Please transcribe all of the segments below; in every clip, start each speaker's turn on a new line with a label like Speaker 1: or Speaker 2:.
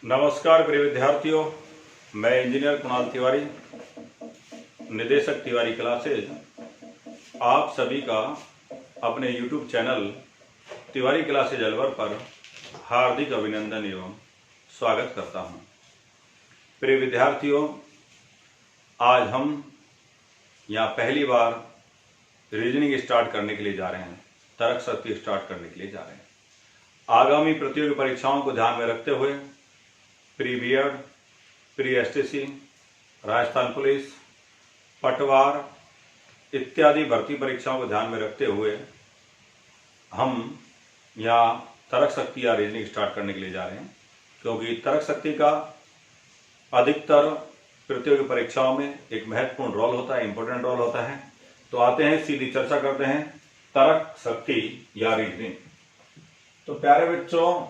Speaker 1: नमस्कार प्रिय विद्यार्थियों, मैं इंजीनियर कुणाल तिवारी, निदेशक तिवारी क्लासेज, आप सभी का अपने YouTube channel Tiwari classes Alwar पर हार्दिक अभिनंदन एवं स्वागत करता हूं। प्रिय विद्यार्थियों, आज हम यहाँ पहली बार रीजनिंग स्टार्ट करने के लिए जा रहे हैं, तर्क शक्ति स्टार्ट करने के लिए जा रहे हैं। आगामी प्रतियोगी परीक्षाओं को ध्यान में रखते हुए pre BEd, pre STC, Rajasthan police, पटवार इत्यादि भर्ती परीक्षाओं को ध्यान में रखते हुए हम यहाँ तर्क शक्ति या रीजनिंग स्टार्ट करने के लिए जा रहे हैं, क्योंकि तर्क शक्ति का अधिकतर प्रतियोगी परीक्षाओं में एक महत्वपूर्ण रोल होता है, इंपॉर्टेंट रोल होता है। तो आते हैं, सीधी चर्चा करते हैं तर्क शक्ति या रीजनिंग। तो प्यारे बच्चों,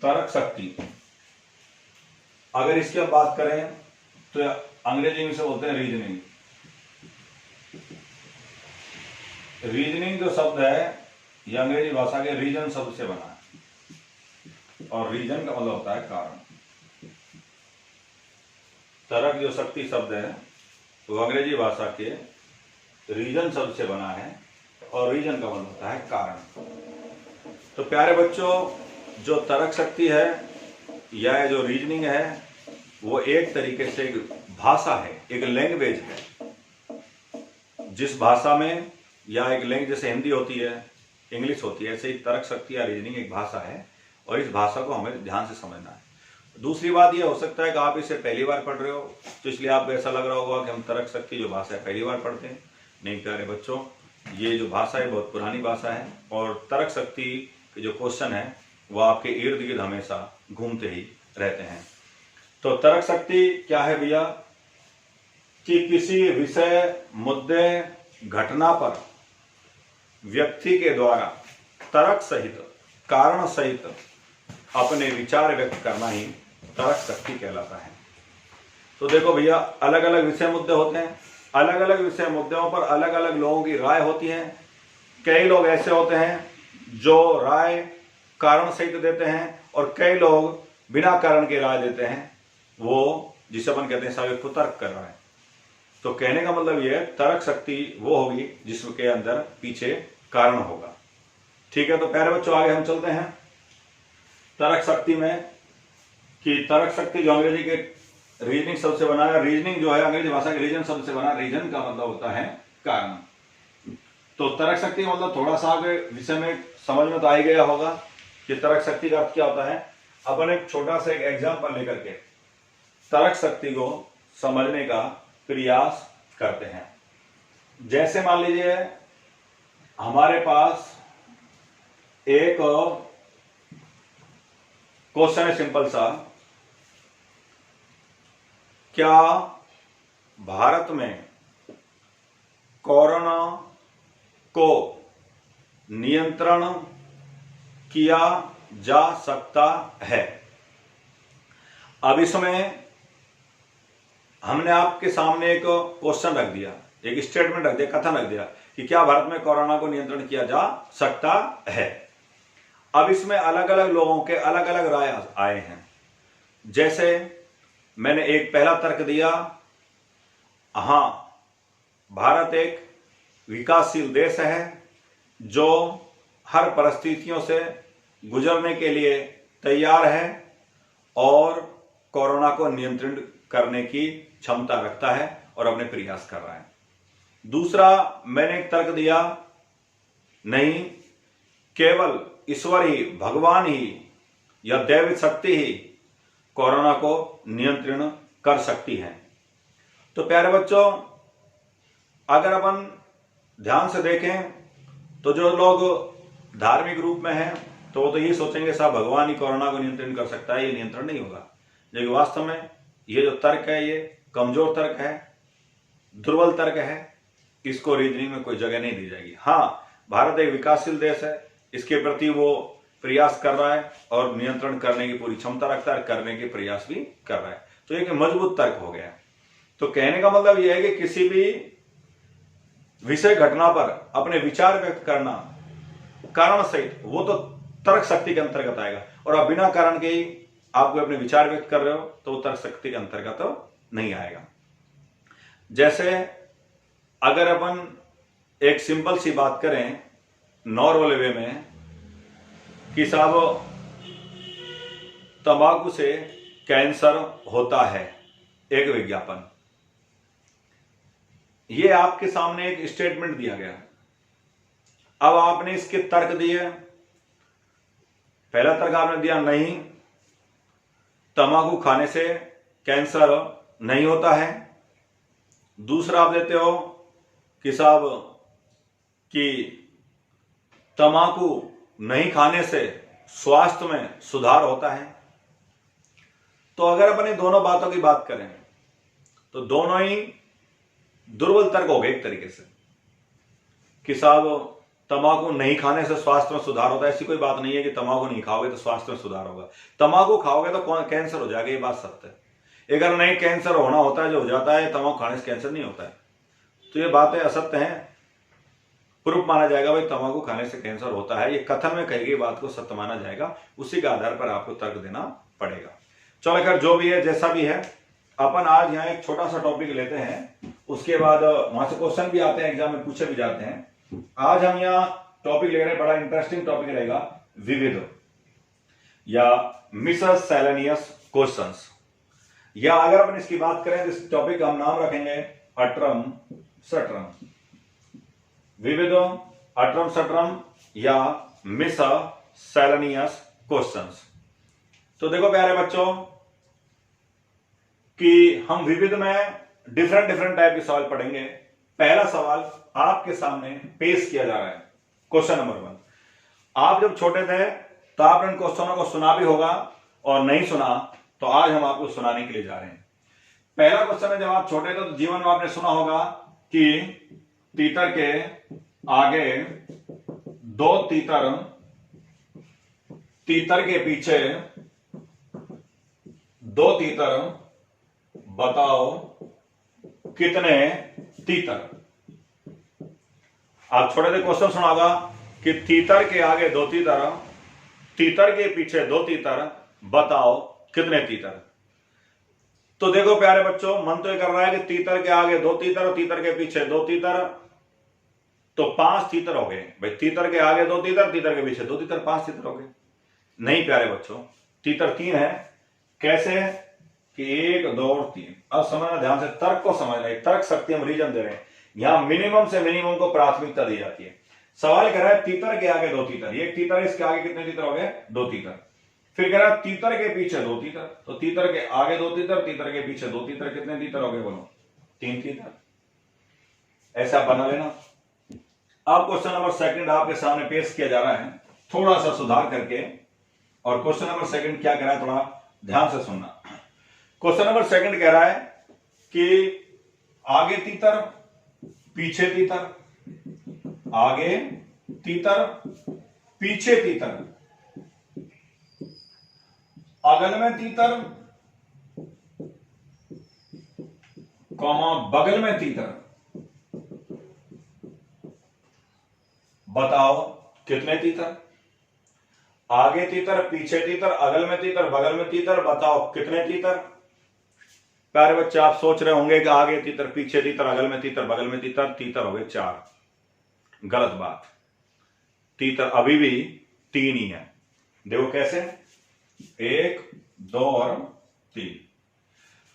Speaker 1: तर्क शक्ति अगर इसकी हम बात करें तो अंग्रेजी में से बोलते हैं रीजनिंग। रीजनिंग जो शब्द है यह अंग्रेजी भाषा के रीजन शब्द से बना है, और रीजन का मतलब होता है कारण। तर्क जो शक्ति शब्द है वो अंग्रेजी भाषा के रीजन शब्द से बना है, और रीजन का मतलब होता है कारण। तो प्यारे बच्चों, जो तर्क शक्ति है या जो रीजनिंग है वो एक तरीके से एक भाषा है, एक लैंग्वेज है। जिस भाषा में या एक लैंग्वेज जैसे हिंदी होती है, इंग्लिश होती है, ऐसे ही तर्क शक्ति या रीजनिंग एक भाषा है, और इस भाषा को हमें ध्यान से समझना है। दूसरी बात यह हो सकता है कि आप इसे पहली बार पढ़ रहे हो, तो इसलिए आपको ऐसा लग रहा होगा कि हम तर्क शक्ति जो भाषा है पहली बार पढ़ते हैं। नहीं प्यारे बच्चों, ये जो भाषा है बहुत पुरानी भाषा है, और तर्क शक्ति के जो क्वेश्चन है वो आपके इर्द गिर्द हमेशा घूमते ही रहते हैं। तो तर्क शक्ति क्या है भैया, कि किसी विषय, मुद्दे, घटना पर व्यक्ति के द्वारा तर्क सहित, कारण सहित अपने विचार व्यक्त करना ही तर्क शक्ति कहलाता है। तो देखो भैया, अलग अलग विषय मुद्दे होते हैं, अलग अलग विषय मुद्दों पर अलग अलग लोगों की राय होती है। कई लोग ऐसे होते हैं जो राय कारण सहित देते हैं, और कई लोग बिना कारण के राय देते हैं, वो जिसे अपन कहते हैं साहब कुतर्क कर रहा है। तो कहने का मतलब यह है, तर्क शक्ति वो होगी जिसके अंदर पीछे कारण होगा। ठीक है, तो प्यारे बच्चों आगे हम चलते हैं तर्क शक्ति में, कि तर्क शक्ति जो अंग्रेजी के रीजनिंग शब्द से बना है, रीजनिंग जो है अंग्रेजी भाषा के रीजन शब्द से बना, रीजन का मतलब होता है कारण। तो तर्क शक्ति मतलब थोड़ा सा आगे विषय में समझ में तो आ ही गया होगा कि तर्क शक्ति का अर्थ क्या होता है। अपन एक छोटा सा एक एग्जाम्पल लेकर के तर्क शक्ति को समझने का प्रयास करते हैं। जैसे मान लीजिए हमारे पास एक क्वेश्चन है सिंपल सा, क्या भारत में कोरोना को नियंत्रण किया जा सकता है? अब इसमें हमने आपके सामने एक क्वेश्चन रख दिया, एक स्टेटमेंट रख दिया, कथन रख दिया कि क्या भारत में कोरोना को नियंत्रण किया जा सकता है। अब इसमें अलग अलग लोगों के अलग अलग राय आए हैं। जैसे मैंने एक पहला तर्क दिया, हां भारत एक विकासशील देश है जो हर परिस्थितियों से गुजरने के लिए तैयार है और कोरोना को नियंत्रण करने की क्षमता रखता है और अपने प्रयास कर रहा है। दूसरा मैंने एक तर्क दिया, नहीं केवल ईश्वर ही, भगवान ही या दैवी शक्ति ही कोरोना को नियंत्रण कर सकती है। तो प्यारे बच्चों, अगर अपन ध्यान से देखें तो जो लोग धार्मिक रूप में हैं तो वो तो ये सोचेंगे साहब भगवान ही कोरोना को नियंत्रण कर सकता है, ये नियंत्रण नहीं होगा। लेकिन वास्तव में ये जो तर्क है ये कमजोर तर्क है, दुर्बल तर्क है, इसको रीजनिंग में कोई जगह नहीं दी जाएगी। हाँ, भारत एक विकासशील देश है, इसके प्रति वो प्रयास कर रहा है और नियंत्रण करने की पूरी क्षमता रखता है, करने के प्रयास भी कर रहा है। तो एक मजबूत तर्क हो गया। तो कहने का मतलब यह है कि किसी भी विषय घटना पर अपने विचार व्यक्त करना कारण सहित, वो तो तर्क शक्ति के अंतर्गत आएगा। और अब बिना कारण के ही आप कोई अपने विचार व्यक्त कर रहे हो तो वो तर्क शक्ति के अंतर्गत तो नहीं आएगा। जैसे अगर अपन एक सिंपल सी बात करें नॉर्मल वे में कि साहब तंबाकू से कैंसर होता है, एक विज्ञापन, ये आपके सामने एक स्टेटमेंट दिया गया। अब आपने इसके तर्क दिए। पहला तर्क आपने दिया नहीं, तंबाकू खाने से कैंसर नहीं होता है। दूसरा आप देते हो कि साहब कि तंबाकू नहीं खाने से स्वास्थ्य में सुधार होता है। तो अगर अपन इन दोनों बातों की बात करें तो दोनों ही दुर्बल तर्क हो गए एक तरीके से कि साहब तंबाकू नहीं खाने से स्वास्थ्य में सुधार होता है। ऐसी कोई बात नहीं है कि तंबाकू नहीं खाओगे तो स्वास्थ्य में सुधार होगा। तंबाकू खाओगे तो कैंसर हो जाएगा, ये बात सत्य है। अगर नहीं कैंसर होना होता है जो हो जाता है, तंबाकू खाने से कैंसर नहीं होता है, तो ये बातें असत्य हैं। प्रूफ माना जाएगा भाई तंबाकू खाने से कैंसर होता है, ये कथन में कही गई बात को सत्य माना जाएगा। उसी के आधार पर आपको तर्क देना पड़ेगा। चलो खैर जो भी है जैसा भी है, अपन आज यहाँ एक छोटा सा टॉपिक लेते हैं, उसके बाद वहां से क्वेश्चन भी आते हैं, एग्जाम में पूछे भी जाते हैं। आज हम यहाँ टॉपिक ले रहे हैं, बड़ा इंटरेस्टिंग टॉपिक रहेगा, विविध या मिससेलेनियस क्वेश्चंस, या अगर अपन इसकी बात करें तो इस टॉपिक का हम नाम रखेंगे अट्रम सट्रम। विविध, अट्रम सट्रम या मिससेलेनियस क्वेश्चंस। तो देखो प्यारे बच्चों कि हम विविध में डिफरेंट टाइप के सवाल पढ़ेंगे। पहला सवाल आपके सामने पेश किया जा रहा है, क्वेश्चन नंबर 1। आप जब छोटे थे तो आपने इन क्वेश्चनों को सुना भी होगा, और नहीं सुना तो आज हम आपको सुनाने के लिए जा रहे हैं। पहला क्वेश्चन है, जब आप छोटे थे तो जीवन में आपने सुना होगा कि तीतर के आगे 2 तीतर, तीतर के पीछे 2 तीतर, बताओ कितने तीतर। आप छोटे थे क्वेश्चन सुना होगा कि तीतर के आगे 2 तीतर, तीतर के पीछे 2 तीतर, बताओ कितने तीतर। तो देखो प्यारे बच्चों, मन तो ये कर रहा है कि तीतर के आगे 2 तीतर और तीतर के पीछे 2 तीतर, तो 5 तीतर हो गए भाई। तीतर के आगे 2 तीतर, तीतर के पीछे 2 तीतर, 5 तीतर हो गए। नहीं प्यारे बच्चों, तीतर 3 है। कैसे कि 1, 2 और 3। अब समझना ध्यान से, तर्क को समझना है, तर्क शक्ति हम रीजन दे रहे हैं। यहां मिनिमम से मिनिमम को प्राथमिकता दी जाती है। सवाल कह रहा है तीतर के आगे 2 तीतर, एक तीतर, इसके आगे कितने तीतर हो गए? 2 तीतर। फिर कह रहा है तीतर के पीछे 2 तीतर, तो तीतर के आगे 2 तीतर, तीतर के पीछे 2 तीतर, कितने तीतर हो गए बोलो? 3 तीतर। ऐसा बना लेना। अब क्वेश्चन नंबर 2 आपके सामने पेश किया जा रहा है, थोड़ा सा सुधार करके। और क्वेश्चन नंबर 2 क्या कह रहा है, थोड़ा ध्यान से सुनना। क्वेश्चन नंबर 2 कह रहा है कि आगे तीतर, पीछे तीतर, आगे तीतर, पीछे तीतर, अगल में तीतर, कॉमा बगल में तीतर, बताओ कितने तीतर। आगे तीतर, पीछे तीतर, अगल में तीतर, बगल में तीतर, बताओ कितने तीतर। प्यारे बच्चे आप सोच रहे होंगे कि आगे तीतर, पीछे तीतर, अगल में तीतर, बगल में तीतर, तीतर हो गए 4। गलत बात, तीतर अभी भी 3 ही है। देखो कैसे, 1, 2 और 3।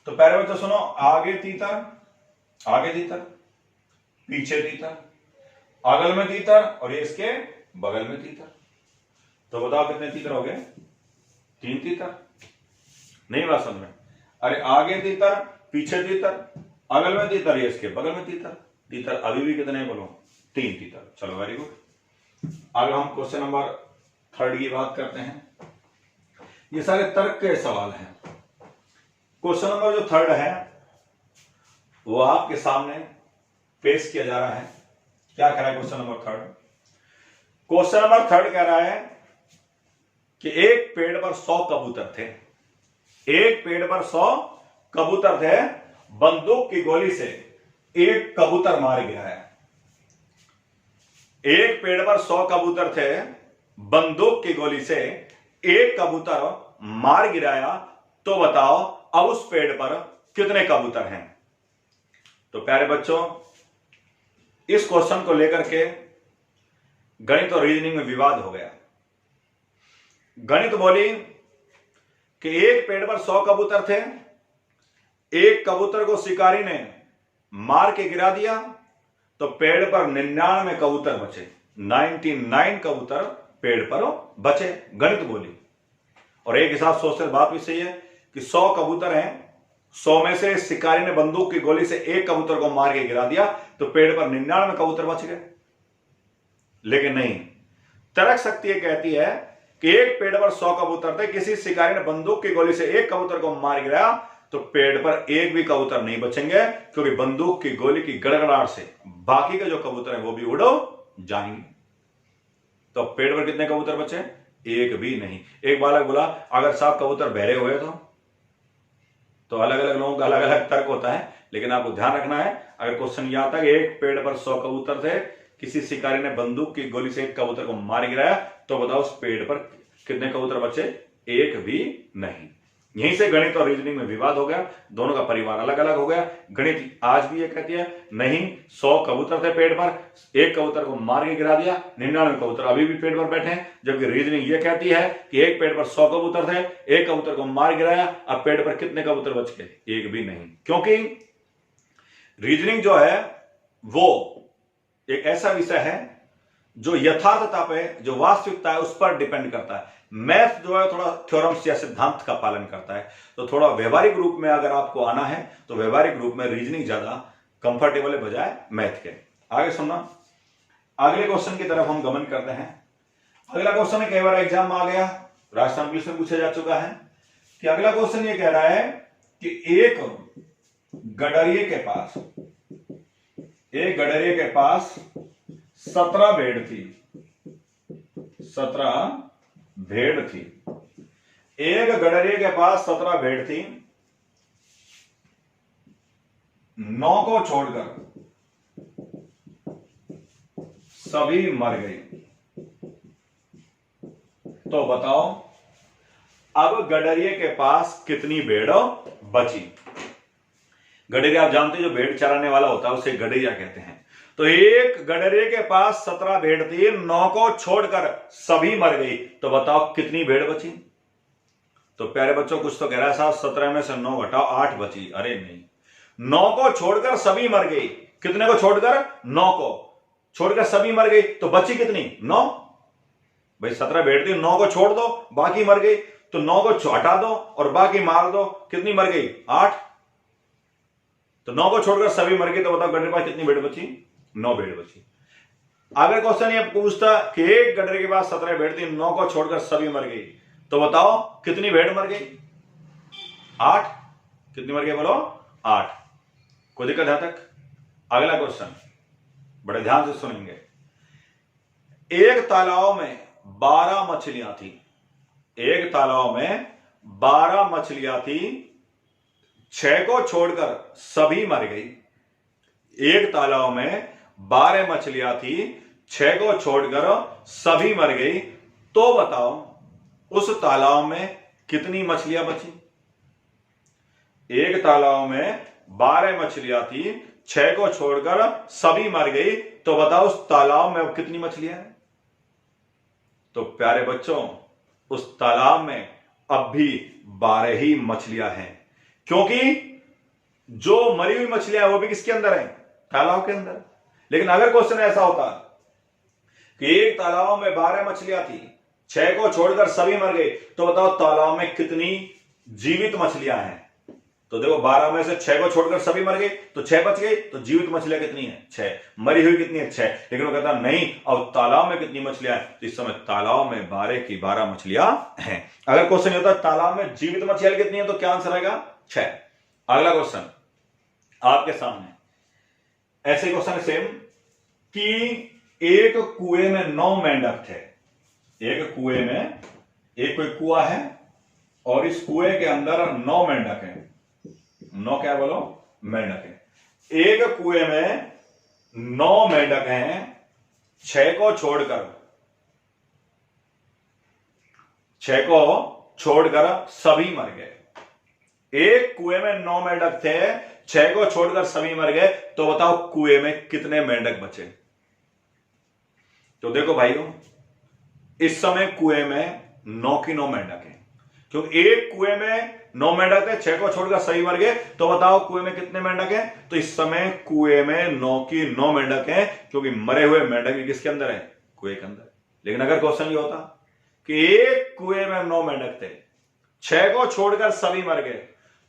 Speaker 1: तो प्यारे बच्चे सुनो, आगे तीतर, आगे तीतर, पीछे तीतर, अगल में तीतर, और ये इसके बगल में तीतर। तो बताओ कितने तीतर हो गए? 3 तीतर। नहीं बात समझ में? अरे आगे तीतर, पीछे तीतर, अगल में तीतर, ये इसके बगल में तीतर, तीतर अभी भी कितने बोलो? 3 तीतर। चलो वेरी गुड। आगे हम क्वेश्चन नंबर 3 की बात करते हैं। ये सारे तर्क के सवाल हैं। क्वेश्चन नंबर जो 3 है वो आपके सामने पेश किया जा रहा है। क्या कह रहा है क्वेश्चन नंबर 3? क्वेश्चन नंबर 3 कह रहा है कि एक पेड़ पर 100 कबूतर थे। एक पेड़ पर 100 कबूतर थे, बंदूक की गोली से एक कबूतर मार गया है। एक पेड़ पर 100 कबूतर थे, बंदूक की गोली से एक कबूतर मार गिराया तो बताओ अब उस पेड़ पर कितने कबूतर हैं। तो प्यारे बच्चों, इस क्वेश्चन को लेकर के गणित और रीजनिंग में विवाद हो गया। गणित बोली कि एक पेड़ पर 100 कबूतर थे, एक कबूतर को शिकारी ने मार के गिरा दिया तो पेड़ पर 99 कबूतर बचे, 99 कबूतर पेड़ पर बचे, गणित बोली। और एक हिसाब से बात भी सही है कि 100 कबूतर हैं, 100 में से शिकारी ने बंदूक की गोली से एक कबूतर को मार के गिरा दिया तो पेड़ पर 99 कबूतर बच गए। लेकिन नहीं, तर्क शक्ति ये कहती है कि एक पेड़ पर 100 कबूतर थे, किसी शिकारी ने बंदूक की गोली से एक कबूतर को मार गिराया तो पेड़ पर एक भी कबूतर नहीं बचेंगे, क्योंकि बंदूक की गोली की गड़गड़ाहट से बाकी के जो कबूतर हैं वो भी उड़ जाएंगे। तो पेड़ पर कितने कबूतर बचे? एक भी नहीं। एक बालक बोला अगर साहब कबूतर बहरे हुए तो अलग अलग लोगों का अलग अलग तर्क होता है, लेकिन आपको ध्यान रखना है अगर क्वेश्चन यह आता है कि एक पेड़ पर 100 कबूतर थे, किसी शिकारी ने बंदूक की गोली से एक कबूतर को मार गिराया तो बताओ उस पेड़ पर कितने कबूतर बचे? एक भी नहीं। यहीं से गणित और रीजनिंग में विवाद हो गया, दोनों का परिवार अलग अलग हो गया। गणित आज भी ये कहती है नहीं, 100 कबूतर थे पेड़ पर, एक कबूतर को मार के गिरा दिया, 99 कबूतर अभी भी पेड़ पर बैठे हैं। जबकि रीजनिंग ये कहती है कि एक पेड़ पर 100 कबूतर थे, एक कबूतर को मार गिराया, अब पेड़ पर कितने कबूतर बच गए? एक भी नहीं। क्योंकि रीजनिंग जो है वो एक ऐसा विषय है जो यथार्थता पे, जो वास्तविकता है उस पर डिपेंड करता है। मैथ जो है थोड़ा थ्योरम्स या सिद्धांत का पालन करता है। तो थोड़ा व्यवहारिक रूप में अगर आपको आना है तो व्यवहारिक रूप में रीजनिंग ज्यादा कंफर्टेबल है बजाय मैथ के। आगे सुनना, अगले क्वेश्चन की तरफ हम गमन करते हैं। अगला क्वेश्चन कई बार एग्जाम में आ गया, राजस्थान पुलिस में पूछा जा चुका है कि अगला क्वेश्चन ये कह रहा है कि एक गडरिये के पास 17 भेड़ थी, 17 भेड़ थी। एक गडरिये के पास 17 भेड़ थी, 9 को छोड़कर सभी मर गई। तो बताओ अब गडरिये के पास कितनी भेड़ बची? गडरिया आप जानते हैं जो भेड़ चराने वाला होता है उसे गडरिया कहते हैं। तो एक गडरिये के पास 17 भेड़ थी, 9 को छोड़कर सभी मर गई। तो बताओ कितनी भेड़ बची? तो प्यारे बच्चों कुछ तो कह रहा है साहब 17 में से 9 घटाओ 8 बची। अरे नहीं, 9 को छोड़कर सभी मर गई। कितने को छोड़कर? 9 को छोड़कर सभी मर गई। तो बची कितनी? 9। भाई 17 भेड़ थी, 9 को छोड़ दो बाकी मर गई, तो 9 को हटा दो और बाकी मार दो, कितनी मर गई? 8। तो 9 को छोड़कर सभी मर गए। तो बताओ गडरिये के पास कितनी भेड़ बची? 9 भेड़ बची। अगर क्वेश्चन ये पूछता कि एक गडरिये के पास 17 भेड़ थी, 9 को छोड़कर सभी मर गई, तो बताओ कितनी भेड़ मर गई? 8। कितनी मर गई बोलो? 8। कोई दिक्कत है तक? अगला क्वेश्चन बड़े ध्यान से सुनेंगे। एक तालाब में 12 मछलियां थी, एक तालाब में 12 मछलियां थी, 6 को छोड़कर सभी मर गई। एक तालाब में 12 मछलियां थी, 6 को छोड़कर सभी मर गई। तो बताओ उस तालाब में कितनी मछलियां बची? एक तालाब में 12 मछलियां थी, 6 को छोड़कर सभी मर गई। तो बताओ उस तालाब में अब कितनी मछलियां हैं? तो प्यारे बच्चों उस तालाब में अब भी 12 ही मछलियां हैं, क्योंकि जो मरी हुई मछलियां हैं वो भी किसके अंदर है? तालाब के अंदर। लेकिन अगर क्वेश्चन ऐसा होता कि एक तालाब में 12 मछलियां थी, 6 को छोड़कर सभी मर गए, तो बताओ तालाब में कितनी जीवित मछलियां हैं? तो देखो 12 में से 6 को छोड़कर सभी मर गए तो 6 बच गई, तो जीवित मछलियां कितनी है? 6। मरी हुई कितनी है? 6। लेकिन वो कहता नहीं, अब तालाब में कितनी मछलियां हैं? तो इस समय तालाब में 12 की 12 मछलियां हैं। अगर क्वेश्चन होता है तालाब में जीवित मछलियां कितनी है, तो क्या आंसर आएगा? 6। अगला क्वेश्चन आपके सामने ऐसे क्वेश्चन सेम कि एक कुएं में 9 मेंढक थे। एक कुएं में, एक कोई कुआं है और इस कुएं के अंदर 9 मेंढक हैं। 9 क्या बोलो? मेंढक है। एक कुएं में 9 मेंढक हैं, 6 को छोड़कर सभी मर गए। एक कुएं में 9 मेंढक थे, 6 को छोड़कर सभी मर गए, तो बताओ कुएं में कितने मेंढक बचे? तो देखो भाइयों, इस समय कुएं में 9 की 9 मेंढक हैं, क्योंकि एक कुएं में 9 मेंढक थे, 6 को छोड़कर सभी मर गए, तो बताओ कुएं में कितने मेंढक हैं? तो इस समय कुएं में 9 की 9 मेंढक हैं, क्योंकि मरे हुए मेंढक भी किसके अंदर है? कुएं के अंदर। लेकिन अगर क्वेश्चन ये होता कि एक कुएं में 9 मेंढक थे, 6 को छोड़कर सभी मर गए,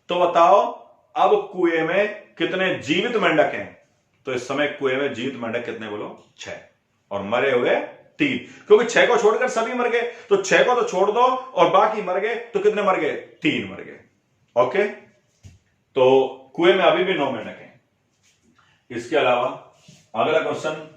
Speaker 1: तो बताओ अब कुएं में कितने जीवित मेंढक हैं? तो इस समय कुएं में जीवित मेंढक कितने बोलो? 6, और मरे हुए 3, क्योंकि 6 को छोड़कर सभी मर गए, तो 6 को तो छोड़ दो और बाकी मर गए, तो कितने मर गए? 3 मर गए। ओके, तो कुएं में अभी भी 9 मेंढक हैं। इसके अलावा अगला क्वेश्चन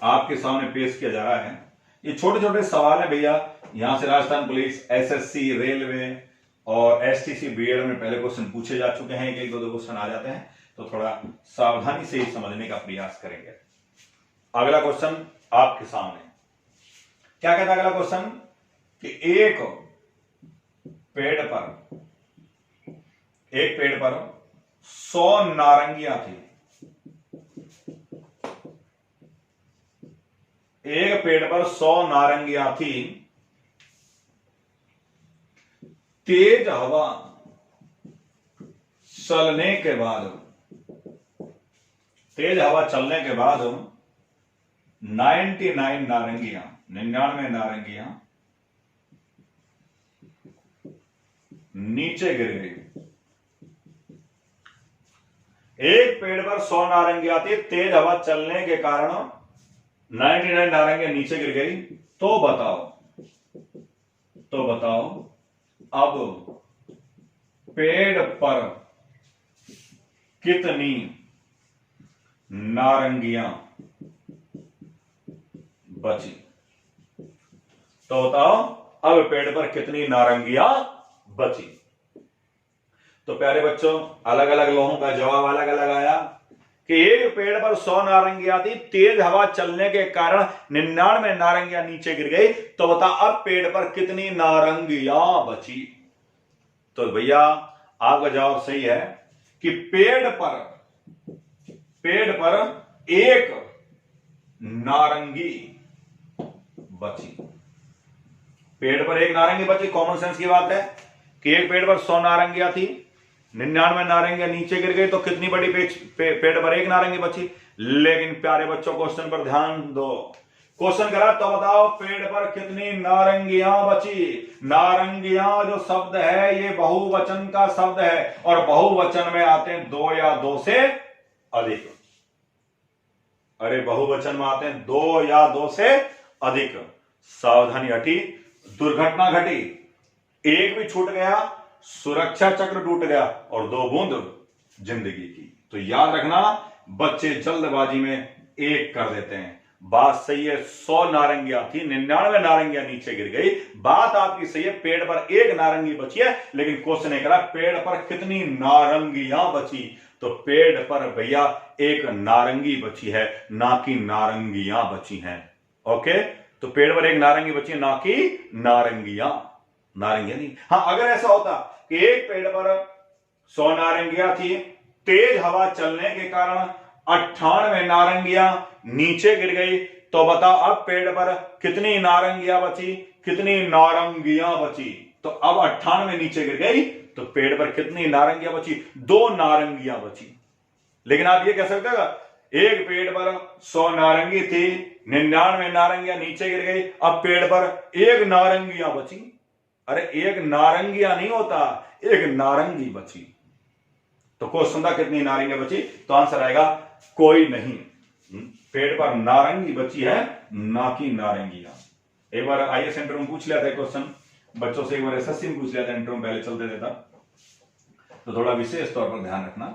Speaker 1: आपके सामने पेश किया जा रहा है। ये छोटे छोटे सवाल है भैया, यहां से राजस्थान पुलिस, एसएससी, रेलवे और एसटीसी, बीएड में पहले क्वेश्चन पूछे जा चुके हैं। एक दो क्वेश्चन आ जाते हैं, तो थोड़ा सावधानी से ही समझने का प्रयास करेंगे। अगला क्वेश्चन आपके सामने क्या कहता है? अगला क्वेश्चन कि एक पेड़ पर 100 नारंगियां थी। एक पेड़ पर 100 नारंगियां थी। तेज हवा चलने के बाद 99 नारंगियां नीचे गिर गई। एक पेड़ पर 100 नारंगियां थी, तेज हवा चलने के कारण 99 नारंगियां नीचे गिर गई। तो बताओ अब पेड़ पर कितनी नारंगियां बची? तो बताओ अब पेड़ पर कितनी नारंगियां बची? तो प्यारे बच्चों, अलग अलग लोगों का जवाब अलग अलग आया कि एक पेड़ पर 100 नारंगियां थी, तेज हवा चलने के कारण 99 नारंगियां नीचे गिर गई। तो बता अब पेड़ पर कितनी नारंगियां बची? तो भैया आपका जवाब सही है कि पेड़ पर एक नारंगी बची। पेड़ पर एक नारंगी बची। कॉमन सेंस की बात है कि एक पेड़ पर 100 नारंगियां थी, 99 नारंगियां नीचे गिर गई, तो कितनी बड़ी पेड़ पर एक नारंगी बची। लेकिन प्यारे बच्चों, क्वेश्चन पर ध्यान दो। क्वेश्चन करा तो बताओ पेड़ पर कितनी नारंगियां बची। नारंगियां जो शब्द है ये बहुवचन का शब्द है, और बहुवचन में आते हैं 2 या 2 से अधिक। अरे बहुवचन में आते हैं 2 या 2 से अधिक। सावधानी हटी, दुर्घटना घटी, एक भी छूट गया, सुरक्षा चक्र टूट गया, और 2 बूंद जिंदगी की। तो याद रखना, बच्चे जल्दबाजी में एक कर देते हैं। बात सही है, 100 नारंगियां थी, 99 नारंगियां नीचे गिर गई। बात आपकी सही है, पेड़ पर एक नारंगी बची है, लेकिन क्वेश्चन ने कहा पेड़ पर कितनी नारंगियां बची। तो पेड़ पर भैया एक नारंगी बची है, ना कि नारंगियां बची हैं। ओके, तो पेड़ पर एक नारंगी बची है, ना कि नारंगियां नहीं। हाँ, अगर ऐसा होता कि एक पेड़ पर 100 नारंगियां थी, तेज हवा चलने के कारण 98 नारंगियां नीचे गिर गई, तो बताओ अब पेड़ पर कितनी नारंगियां बची? कितनी नारंगियां बची? तो अब 98 नीचे गिर गई, तो पेड़ पर कितनी नारंगियां बची? 2 नारंगियां बची। लेकिन आप ये कह सकते हो, एक पेड़ पर 100 नारंगी थी, 99 नारंगियां नीचे गिर गई, अब पेड़ पर एक नारंगियां बची। अरे एक नारंगियां नहीं होता, एक नारंगी बची। तो क्वेश्चन था कितनी नारंगियां बची, तो आंसर आएगा कोई नहीं। पेड़ पर नारंगी बची है, ना कि नारंगियां। एक बार आईएएस इंटरव्यू में पूछ लिया था क्वेश्चन बच्चों से, एक बार एसएससी में पूछ लिया था इंटरव्यू, पहले चलते देता, तो थोड़ा विशेष तौर पर ध्यान रखना।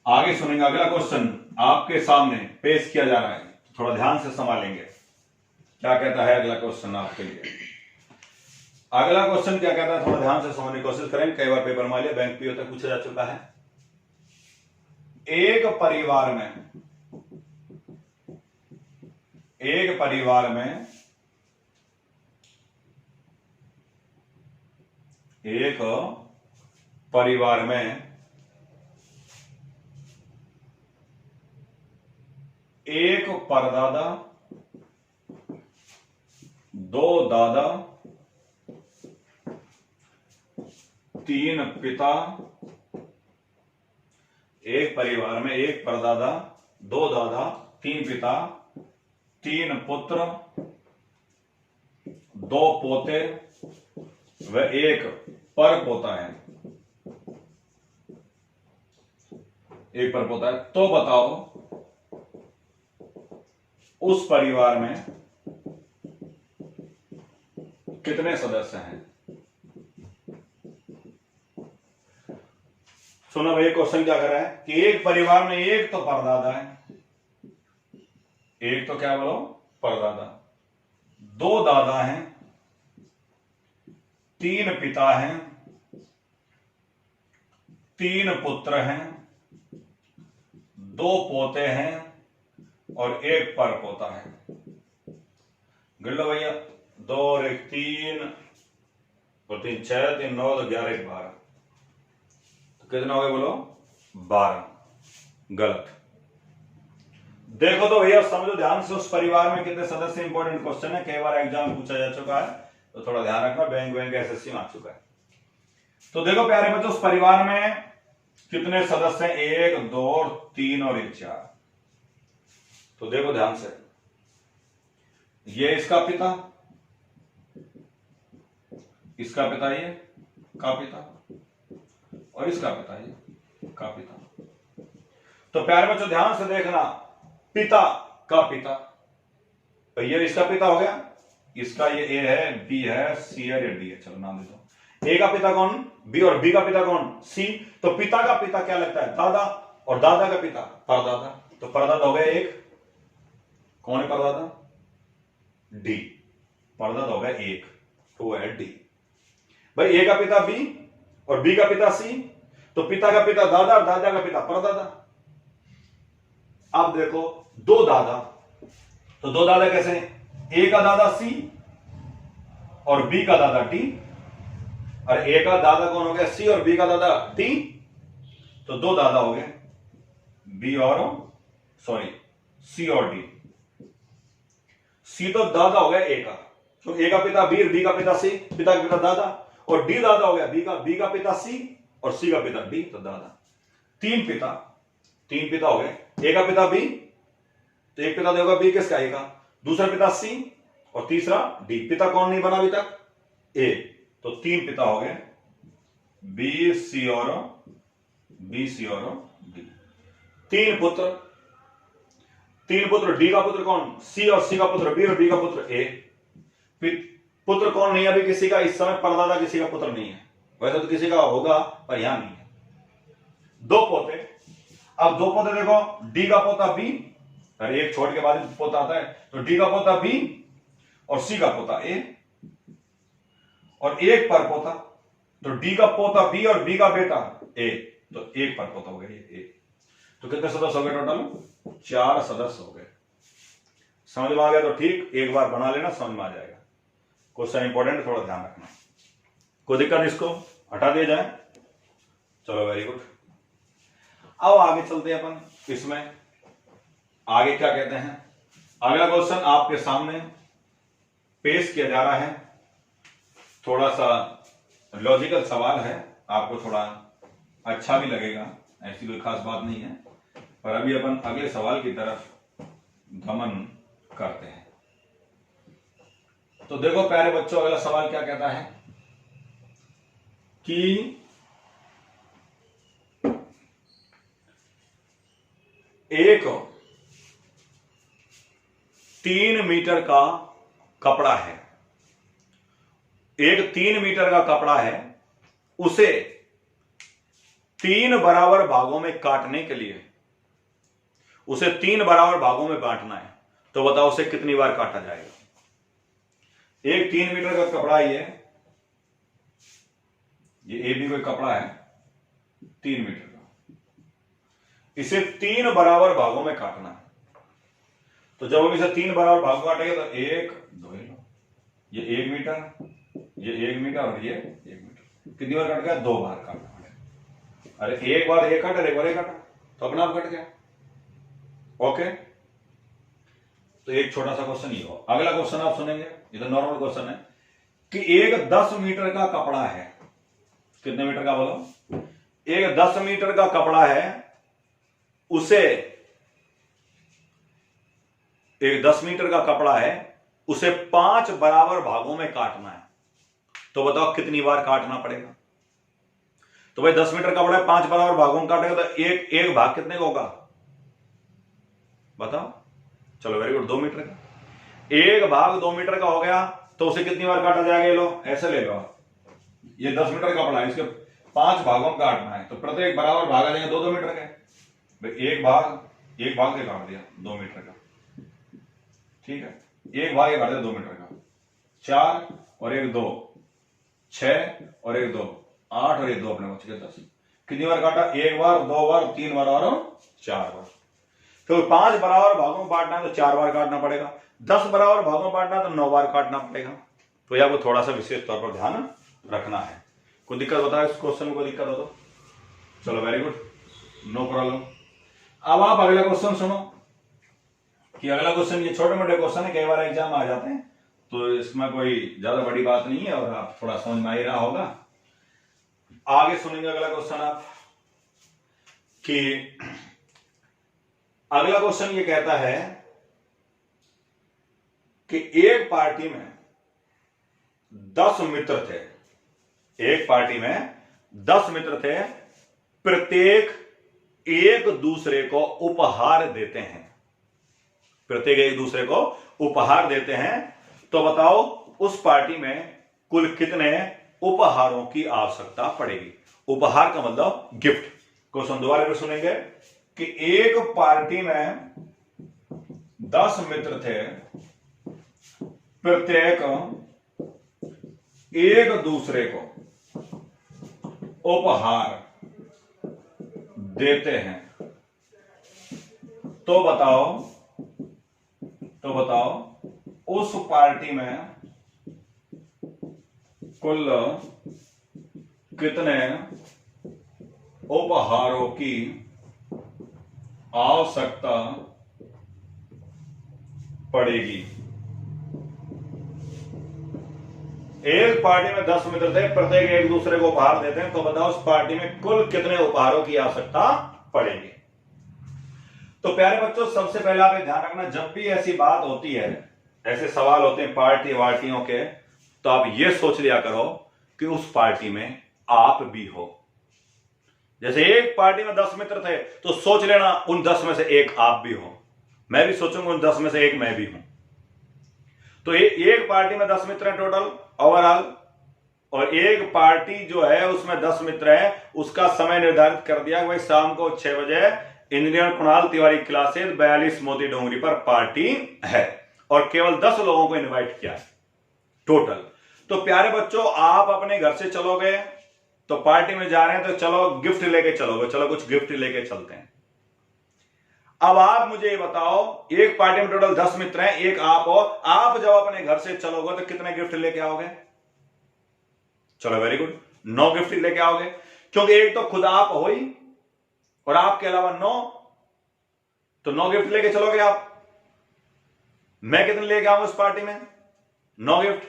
Speaker 1: आगे सुनेंगे, अगला क्वेश्चन आपके सामने पेश किया जा रहा है, तो थोड़ा ध्यान से संभालेंगे। क्या कहता है अगला क्वेश्चन आपके लिए? अगला क्वेश्चन क्या कहता है, थोड़ा ध्यान से समझने की कोशिश करें। कई बार पेपर मालिया, बैंक पीओ तक पूछा जा चुका है। एक परिवार में एक परिवार में एक परदादा, दो दादा, तीन पिता। एक परिवार में एक परदादा, दो दादा, तीन पिता, तीन पुत्र, दो पोते व एक पर पोता है। एक पर पोता है। तो बताओ उस परिवार में कितने सदस्य हैं? सुनो भाई, क्वेश्चन क्या कर रहा है कि एक परिवार में एक तो परदादा है, एक तो क्या बोलो परदादा, दो दादा हैं, तीन पिता हैं, तीन पुत्र हैं, दो पोते हैं और एक पर पोता है। गिन लो भैया, 2 और 1 3 और 3 6, 3 9 तो 11 1 12, तो कितना हो गया बोलो 12। गलत। देखो तो भैया, समझो ध्यान से, उस परिवार में कितने सदस्य, इंपॉर्टेंट क्वेश्चन है, कई बार एग्जाम में पूछा जा चुका है, तो थोड़ा ध्यान रखना, बैंक एसएससी में आ चुका है। तो देखो प्यारे बच्चों, उस परिवार में कितने सदस्य हैं? 1 2 और 3 और 1 4। तो देखो ध्यान से, ये इसका पिता, इसका पिता, ये का पिता, और इसका पिता, ये का पिता। तो प्यारे बच्चों ध्यान से देखना, पिता का पिता, तो ये इसका पिता हो गया, इसका ये ए है, बी है, सी है, या डी है, चलो नाम देता हूं। ए का पिता कौन? बी, और बी का पिता कौन? सी। तो पिता का पिता क्या लगता है? दादा, और दादा का पिता परदादा। तो परदादा हो गया एक, कौन है परदादा? डी। परदादा हो गया एक, तो वो है डी। भाई ए का पिता बी और बी का पिता सी, तो पिता का पिता दादा और दादा का पिता परदादा। अब देखो दो दादा, तो दो दादा कैसे? ए का दादा सी और बी का दादा डी, और ए का दादा कौन हो गया? सी, और बी का दादा डी। तो दो दादा हो गए, बी और सी और डी। सी तो दादा हो गया ए का, तो ए का पिता बी और बी का पिता सी, पिता का पिता दादा, और डी दादा हो गया बी का पिता सी और सी का पिता डी, तो दादा। तीन पिता हो गए, ए का पिता बी, तो एक पिता होगा बी किसका? ए का, दूसरा पिता सी और तीसरा डी। पिता कौन नहीं बना अभी तक? ए। तो तीन पिता हो गए, बी सी और डी। तीन पुत्र, डी का पुत्र कौन? सी, और सी का पुत्र बी, और बी का पुत्र ए। पुत्र कौन नहीं है अभी किसी का? इस समय परदादा किसी का पुत्र नहीं है, वैसे तो किसी का होगा पर यहां नहीं है। दो पोते, अब दो पोते देखो, डी का पोता बी, अरे एक छोड़ के बाद पोता आता है, तो डी का पोता बी और सी का पोता ए, और एक पर पोता, तो डी का पोता बी और बी का बेटा ए, तो एक पर पोता हो गया ये ए। तो कितने सदस्य हो गए टोटल? 4 सदस्य हो गए। समझ में आ गया तो ठीक, एक बार बना लेना, समझ में आ जाएगा। क्वेश्चन इंपॉर्टेंट, थोड़ा ध्यान रखना। कोई दिक्कत? इसको हटा दिया जाए, चलो वेरी गुड। अब आगे चलते हैं अपन, इसमें आगे क्या कहते हैं। अगला क्वेश्चन आपके सामने पेश किया जा रहा है, थोड़ा सा लॉजिकल सवाल है, आपको थोड़ा अच्छा भी लगेगा, ऐसी कोई खास बात नहीं है, पर अभी अपन अगले सवाल की तरफ गमन करते हैं। तो देखो प्यारे बच्चों, अगला सवाल क्या कहता है कि एक 3 मीटर का कपड़ा है, एक 3 मीटर का कपड़ा है, उसे 3 बराबर भागों में काटने के लिए उसे 3 बराबर भागों में बांटना है, तो बताओ उसे कितनी बार काटा जाएगा। एक 3 मीटर का कपड़ा ये ए भी कोई कपड़ा है 3 मीटर का, इसे 3 बराबर भागों में काटना है। तो जब हम इसे 3 बराबर भागों में काटेंगे तो 1 2, ये 1 मीटर, ये 1 मीटर और ये 1 मीटर, कितनी बार कट गया? 2 बार काटना पड़ेगा। अरे एक बार एक कट, एक बार एक कटा, तो अपना आप कट गया। ओके, तो एक छोटा सा क्वेश्चन ये हो। अगला क्वेश्चन आप सुनेंगे, ये तो नॉर्मल क्वेश्चन है कि एक 10 मीटर का कपड़ा है। कितने मीटर का बोलो? एक 10 मीटर का कपड़ा है, उसे एक 10 मीटर का कपड़ा है, उसे 5 बराबर भागों में काटना है। तो बताओ कितनी बार काटना पड़ेगा? तो भाई 10 मीटर कपड़ा है, 5 बराबर भागों में काटेगा तो एक भाग कितने का होगा बताओ? चलो वेरी गुड, 2 मीटर का। एक भाग 2 मीटर का हो गया, तो उसे कितनी बार काटा जाएगा? ये लो, ऐसे ले लो, ये 10 मीटर का कपड़ा है, इसके 5 भागों में काटना है, तो प्रत्येक बराबर भाग आ जाएंगे 2-2 मीटर के। भाई एक भाग से काट दिया 2 मीटर का, ठीक है, एक भाग काट दिया 2 मीटर का। 4 और 1 2, 6 और 1 2, 8 और 1 2, अपने बच गए 10। कितनी बार काटा? 1 बार, 2 बार, 3 बार और 4 बार। तो 5 बराबर भागों में बांटना है तो 4 बार काटना पड़ेगा। 10 बराबर भागों में बांटना है तो 9 बार काटना पड़ेगा। तो आपको थोड़ा सा विशेष तौर पर ध्यान रखना है। कोई दिक्कत बताओ इस क्वेश्चन में? कोई दिक्कत हो तो चलो वेरी गुड, नो प्रॉब्लम। अब आप अगला क्वेश्चन सुनो कि अगला क्वेश्चन, ये छोटे मोटे क्वेश्चन है, कई बार एग्जाम आ जाते हैं, तो इसमें कोई ज्यादा बड़ी बात नहीं है और आप थोड़ा समझ में आ ही रहा होगा। आगे सुनेंगे अगला क्वेश्चन आप कि अगला क्वेश्चन ये कहता है कि एक पार्टी में 10 मित्र थे। एक पार्टी में 10 मित्र थे, प्रत्येक एक दूसरे को उपहार देते हैं। प्रत्येक एक दूसरे को उपहार देते हैं। तो बताओ उस पार्टी में कुल कितने उपहारों की आवश्यकता पड़ेगी? उपहार का मतलब गिफ्ट। क्वेश्चन दोबारा फिर सुनेंगे कि एक पार्टी में 10 मित्र थे, प्रत्येक एक दूसरे को उपहार देते हैं। तो बताओ उस पार्टी में कुल कितने उपहारों की आवश्यकता पड़ेगी? एक पार्टी में 10 मित्र थे, प्रत्येक एक दूसरे को उपहार देते हैं। तो बताओ उस पार्टी में कुल कितने उपहारों की आवश्यकता पड़ेगी? तो प्यारे बच्चों, सबसे पहले आप ध्यान रखना, जब भी ऐसी बात होती है, ऐसे सवाल होते हैं पार्टी वार्टियों के, तो आप यह सोच लिया करो कि उस पार्टी में आप भी हो। जैसे एक पार्टी में 10 मित्र थे, तो सोच लेना उन 10 में से एक आप भी हो। मैं भी सोचूंगा उन 10 में से एक मैं भी हूं। तो एक पार्टी में 10 मित्र हैं टोटल ओवरऑल, और एक पार्टी जो है उसमें 10 मित्र है, उसका समय निर्धारित कर दिया भाई शाम को 6 बजे इंजीनियर कुणाल तिवारी क्लासेस 42 मोती डोंगरी पर पार्टी है, और केवल 10 लोगों को इनवाइट किया है टोटल। तो प्यारे बच्चों, आप अपने घर से चलोगे तो पार्टी में जा रहे हैं, तो चलो गिफ्ट लेके चलोगे, चलो कुछ गिफ्ट लेके चलते हैं। अब आप मुझे ये बताओ, एक पार्टी में टोटल 10 मित्र हैं, एक आप हो, आप जब अपने घर से चलोगे तो कितने गिफ्ट लेके आओगे? चलो वेरी गुड, 9 गिफ्ट लेके आओगे, क्योंकि एक तो खुद आप हो ही और आपके अलावा 9, तो 9 गिफ्ट लेके चलोगे आप। मैं कितने लेके आऊंगा उस पार्टी में? 9 गिफ्ट।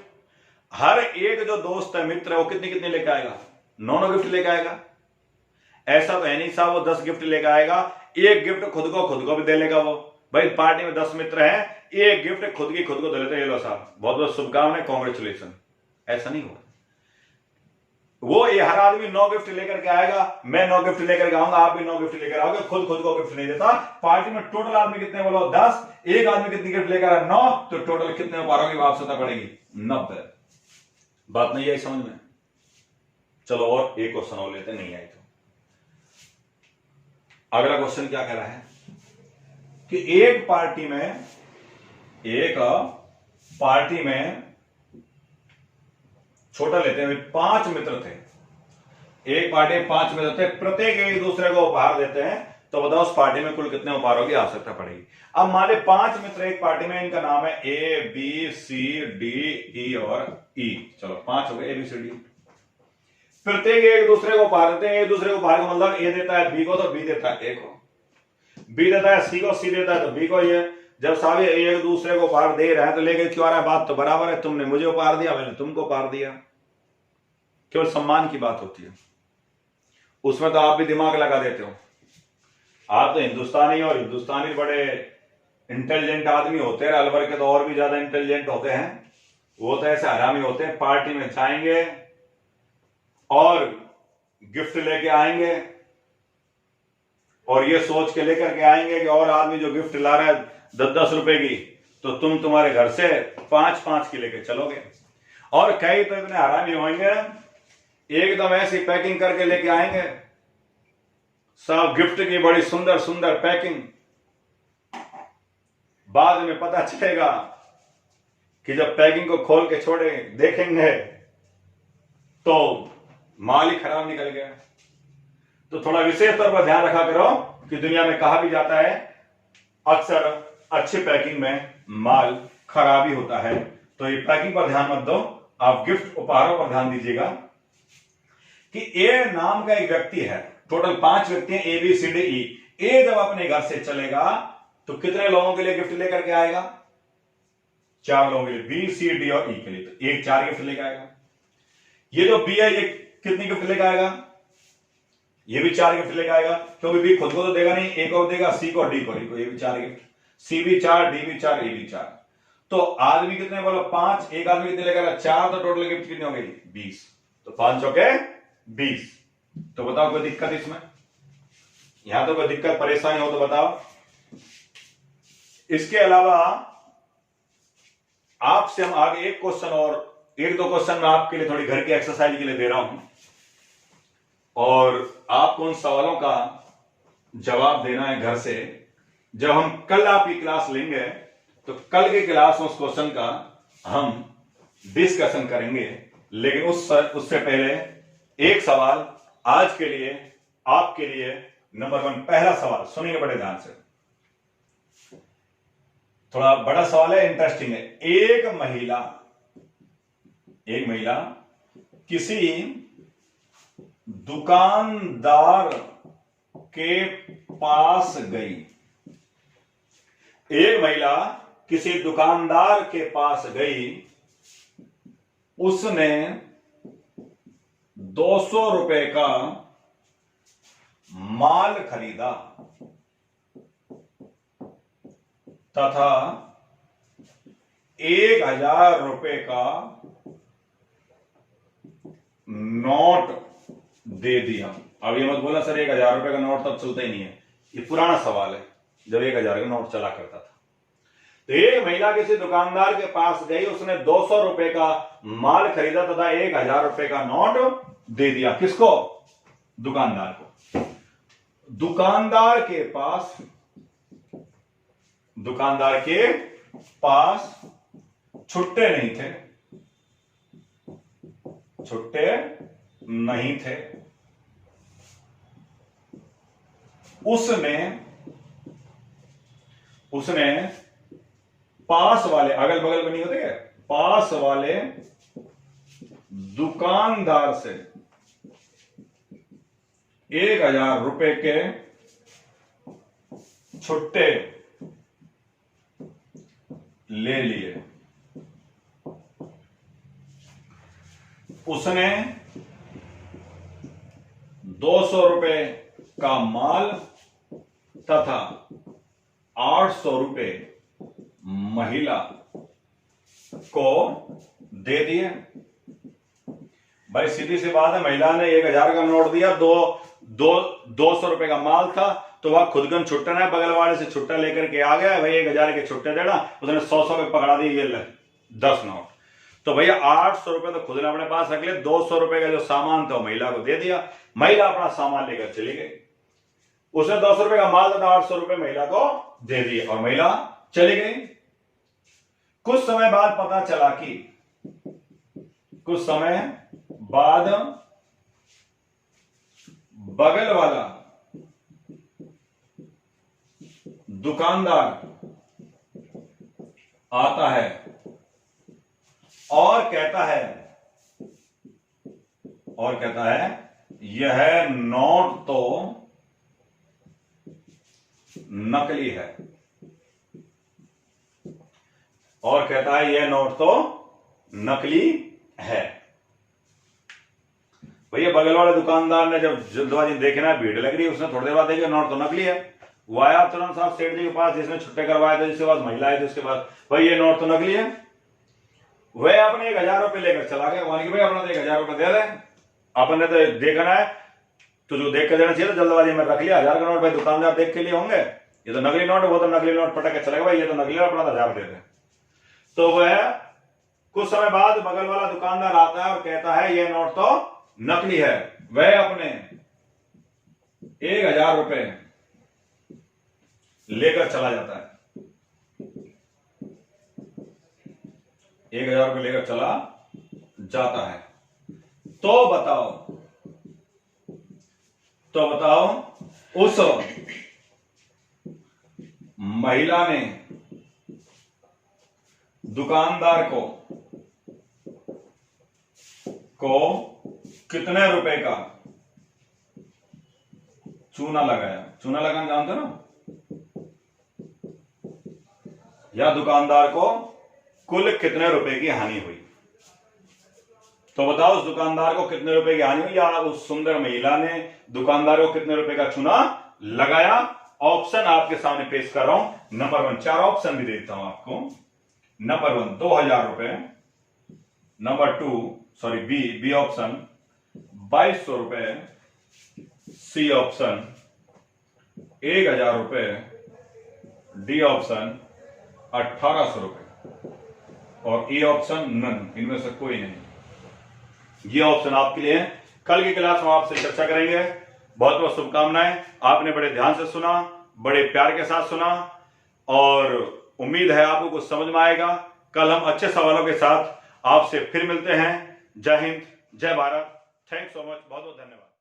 Speaker 1: हर एक जो दोस्त है, मित्र है, वो कितनी कितनी लेके आएगा? 9 गिफ्ट लेके आएगा। ऐसा तो है नहीं साहब वो 10 गिफ्ट लेके आएगा, एक गिफ्ट खुद को भी दे लेगा वो। भाई पार्टी में 10 मित्र हैं, एक गिफ्ट खुद को दे लेते, ये लो साहब बहुत बहुत शुभकामनाएं, कांग्रेचुलेशन। ऐसा नहीं होगा। वो ये हर आदमी 9 गिफ्ट लेकर के आएगा, मैं 9 गिफ्ट लेकर के आऊंगा, आप भी 9 गिफ्ट लेकर आओगे, खुद को गिफ्ट नहीं देता। पार्टी में टोटल आदमी कितने बोलो? 10, एक आदमी कितनी गिफ्ट लेकर आए? 9, तो टोटल कितने उपहारों की आवश्यकता पड़ेगी? 90। बात नहीं आई समझ में? चलो और एक क्वेश्चन और लेते, नहीं आई तो अगला क्वेश्चन क्या कह रहा है कि एक पार्टी में छोटा लेते हैं, 5 मित्र थे। एक पार्टी में 5 मित्र थे, प्रत्येक एक दूसरे को उपहार देते हैं। तो बताओ उस पार्टी में कुल कितने उपहारों की आवश्यकता पड़ेगी? अब मान ले 5 मित्र एक पार्टी में, इनका नाम है A B C D E और ई। चलो 5 हो गए, ए बी सी डी। प्रत्येक एक दूसरे को उपहार देते हैं। एक दूसरे को उपहार का मतलब ए देता है बी को तो बी देता है ए को, बी देता है सी को, सी देता है तो बी को। ये जब सभी एक दूसरे को उपहार दे रहे हैं तो लेके क्यों आ रहा है? बात तो बराबर है, तुमने मुझे उपहार दिया, मैंने तुमको उपहार दिया। केवल सम्मान की बात होती है, उसमें तो आप भी दिमाग लगा देते हो। आप तो हिंदुस्तानी और हिंदुस्तानी बड़े इंटेलिजेंट आदमी होते हैं, अलवर के तो और भी ज्यादा इंटेलिजेंट होते हैं। वो तो ऐसे हरामी होते हैं, पार्टी में जाएंगे और गिफ्ट लेके आएंगे और ये सोच के लेकर के आएंगे कि और आदमी जो गिफ्ट ला रहा है 10-10 रुपए की, तो तुम्हारे घर से 5-5 की लेके चलोगे। और कई तो इतने हरामी होंगे, एकदम ऐसी पैकिंग करके लेके आएंगे, सब गिफ्ट की बड़ी सुंदर सुंदर पैकिंग। बाद में पता चलेगा कि जब पैकिंग को खोल के छोड़े देखेंगे तो माल ही खराब निकल गया। तो थोड़ा विशेष तौर पर ध्यान रखा करो कि दुनिया में कहा भी जाता है अक्सर अच्छी पैकिंग में माल खराब ही होता है। तो ये पैकिंग पर ध्यान मत दो, आप गिफ्ट उपहारों पर ध्यान दीजिएगा। कि ए नाम का एक व्यक्ति है, टोटल 5 व्यक्ति हैं, A B C D E. ए जब अपने घर से चलेगा तो कितने लोगों के लिए गिफ्ट लेकर के आएगा? 4 लोगों के लिए, बी सी डी और ई के लिए। तो एक 4 गिफ्ट लेकर आएगा। ये जो बी है ये कितनी गिफ्ट लेकर आएगा? ये भी 4 गिफ्ट लेकर आएगा, क्योंकि बी खुद को तो देगा नहीं, ए को देगा, सी को, डी को, ये भी 4 गिफ्ट। सी भी 4, डी भी 4, ए भी 4। तो आदमी कितने बोलो? 5। एक आदमी कितने लेकर 4, तो टोटल गिफ्ट कितनी हो गई? 20। तो 5 चौके 20। तो बताओ कोई दिक्कत इसमें? यहां तो कोई दिक्कत परेशानी हो तो बताओ। इसके अलावा आपसे हम आगे एक क्वेश्चन और 1-2 क्वेश्चन मैं आपके लिए थोड़ी घर की एक्सरसाइज के लिए दे रहा हूं, और आपको उन सवालों का जवाब देना है घर से। जब हम कल आपकी क्लास लेंगे तो कल की क्लास में उस क्वेश्चन का हम डिस्कशन करेंगे। लेकिन उससे पहले एक सवाल आज के लिए आपके लिए, नंबर 1 पहला सवाल सुनिए बड़े ध्यान से। थोड़ा बड़ा सवाल है, इंटरेस्टिंग है। एक महिला किसी दुकानदार के पास गई। एक महिला किसी दुकानदार के पास गई, उसने 200 रुपए का माल खरीदा तथा 1000 रुपए का नोट दे दिया। अब ये मत बोला सर 1000 रुपए का नोट तब चलता ही नहीं है, ये पुराना सवाल है जब 1000 का नोट चला करता था। तो एक महिला किसी दुकानदार के पास गई, उसने 200 रुपए का माल खरीदा तथा 1000 रुपए का नोट दे दिया। किसको? दुकानदार को। दुकानदार के पास छुट्टे नहीं थे। उसने पास वाले, अगल बगल में नहीं होते क्या, पास वाले दुकानदार से 1000 रुपए के छुट्टे ले लिए। उसने 200 रुपए का माल तथा 800 रुपए महिला को दे दिए। भाई सीधी सी बात है, महिला ने 1000 का नोट दिया, 200 रुपए का माल था, तो वह खुदगन छुट्टा ना, बगल वाले से छुट्टा लेकर के आ गया, भाई 1000 के छुट्टे देना, उसने 100 पे पकड़ा दिए, ये ले 10 नोट। तो भैया 800 रुपए तो खुद ने अपने पास रख ले, 200 रुपए का जो सामान था महिला को दे दिया। महिला अपना सामान लेकर चली गई। उसने 200 रुपए का माल तथा 800 रुपए महिला को दे दिए और महिला चली गई। कुछ समय बाद पता चला कि बगल वाला दुकानदार आता है और कहता है और कहता है यह नोट तो नकली है, और कहता है यह नोट तो नकली है। भैया बगल वाले दुकानदार ने जब जल्दबाजी देखे ना, भीड़ लग रही है, उसने थोड़ी देर बाद देखा नोट तो नकली है। वो आया तुरंत साहब सेठ जी के पास, जिसने छुट्टे करवाए थे, जिसके पास महिला आई थी, उसके पास, भाई ये नोट तो नकली है। वह अपने 1000 रुपये लेकर चला गया। वहां भाई अपना 1000 रुपये दे दे, अपन ने तो देखना है, तो जो देख के देना चाहिए, तो जल्दबाजी में रख लिया 1000 का नोट। भाई दुकानदार देख के लिए होंगे, ये तो नकली नोट है, वो तो नकली नोट पटक के चलेगा, भाई ये तो नकली है, अपना 1000 दे दे। तो वह कुछ समय बाद बगल वाला दुकानदार आता है और कहता है यह नोट तो नकली है। वह अपने 1000 रुपये लेकर चला जाता है, 1000 रुपये लेकर चला जाता है। तो बताओ उस महिला ने दुकानदार को कितने रुपए का चूना लगाया? चूना लगाना जानते हो ना? या दुकानदार को कुल कितने रुपए की हानि हुई? तो बताओ उस दुकानदार को कितने रुपए की हानि हुई, या उस सुंदर महिला ने दुकानदार को कितने रुपए का चूना लगाया? ऑप्शन आपके सामने पेश कर रहा हूं। नंबर 1, 4 ऑप्शन भी देता हूं आपको। नंबर 1 2000 रुपए, नंबर 2 बी ऑप्शन 2200 रुपए, सी ऑप्शन 1000 रुपए, डी ऑप्शन 1800 रुपए, और ए ऑप्शन नन, इनमें से कोई नहीं। ये ऑप्शन आपके लिए है। कल की क्लास में आपसे चर्चा करेंगे। बहुत बहुत शुभकामनाएं। आपने बड़े ध्यान से सुना, बड़े प्यार के साथ सुना, और उम्मीद है आपको कुछ समझ में आएगा। कल हम अच्छे सवालों के साथ आपसे फिर मिलते हैं। जय हिंद, जय भारत। थैंक्स सो मच, बहुत बहुत धन्यवाद।